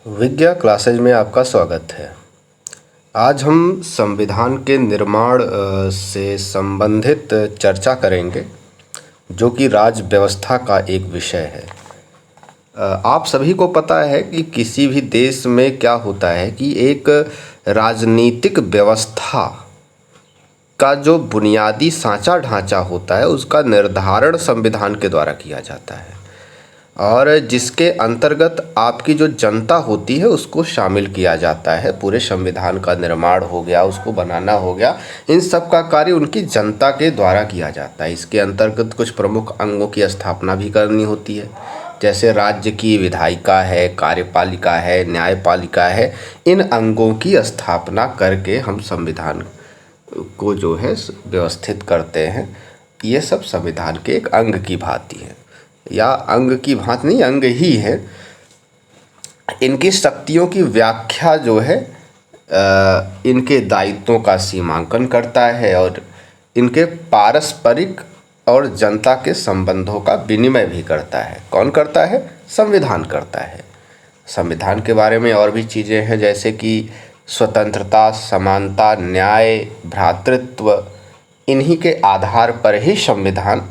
विज्ञा classes में आपका स्वागत है। आज हम संविधान के निर्माण से संबंधित चर्चा करेंगे, जो कि राज्य व्यवस्था का एक विषय है। आप सभी को पता है कि किसी भी देश में क्या होता है कि एक राजनीतिक व्यवस्था का जो बुनियादी सांचा ढांचा होता है, उसका निर्धारण संविधान के द्वारा किया जाता है और जिसके अंतर्गत आपकी जो जनता होती है उसको शामिल किया जाता है। पूरे संविधान का निर्माण हो गया, उसको बनाना हो गया, इन सब का कार्य उनकी जनता के द्वारा किया जाता है। इसके अंतर्गत कुछ प्रमुख अंगों की स्थापना भी करनी होती है, जैसे राज्य की विधायिका है, कार्यपालिका है, न्यायपालिका है। इन अंगों की स्थापना करके हम संविधान को जो है व्यवस्थित करते हैं। ये सब संविधान के एक अंग की भांति है, या अंग की भांति नहीं, अंग ही है। इनकी शक्तियों की व्याख्या जो है इनके दायित्वों का सीमांकन करता है और इनके पारस्परिक और जनता के संबंधों का विनिमय भी करता है। कौन करता है? संविधान करता है। संविधान के बारे में और भी चीज़ें हैं, जैसे कि स्वतंत्रता, समानता, न्याय, भ्रातृत्व, इन्हीं के आधार पर ही संविधान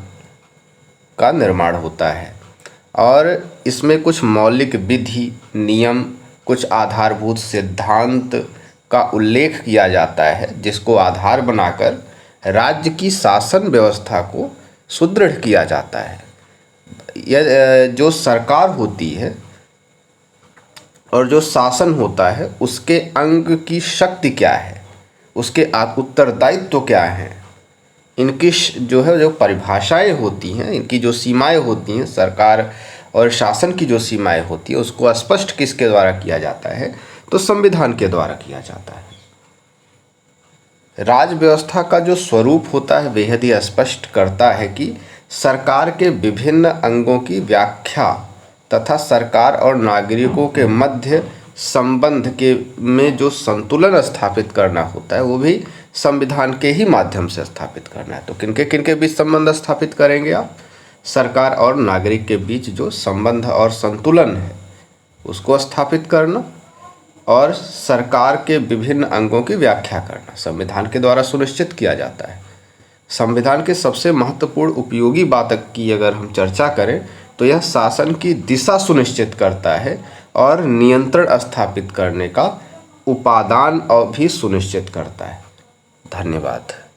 का निर्माण होता है और इसमें कुछ मौलिक विधि, नियम, कुछ आधारभूत सिद्धांत का उल्लेख किया जाता है, जिसको आधार बनाकर राज्य की शासन व्यवस्था को सुदृढ़ किया जाता है। यह जो सरकार होती है और जो शासन होता है, उसके अंग की शक्ति क्या है, उसके उत्तरदायित्व क्या हैं, इनकी जो परिभाषाएं होती हैं, इनकी जो सीमाएं होती हैं, सरकार और शासन की जो सीमाएं होती है, उसको स्पष्ट किसके द्वारा किया जाता है? तो संविधान के द्वारा किया जाता है। राज्य व्यवस्था का जो स्वरूप होता है बेहद ही स्पष्ट करता है कि सरकार के विभिन्न अंगों की व्याख्या तथा सरकार और नागरिकों के मध्य संबंध के में जो संतुलन स्थापित करना होता है, वो भी संविधान के ही माध्यम से स्थापित करना है। तो किनके किनके बीच संबंध स्थापित करेंगे आप? सरकार और नागरिक के बीच जो संबंध और संतुलन है उसको स्थापित करना और सरकार के विभिन्न अंगों की व्याख्या करना संविधान के द्वारा सुनिश्चित किया जाता है। संविधान के सबसे महत्वपूर्ण उपयोगी बात की अगर हम चर्चा करें तो यह शासन की दिशा सुनिश्चित करता है और नियंत्रण स्थापित करने का उपादान और भी सुनिश्चित करता है। धन्यवाद।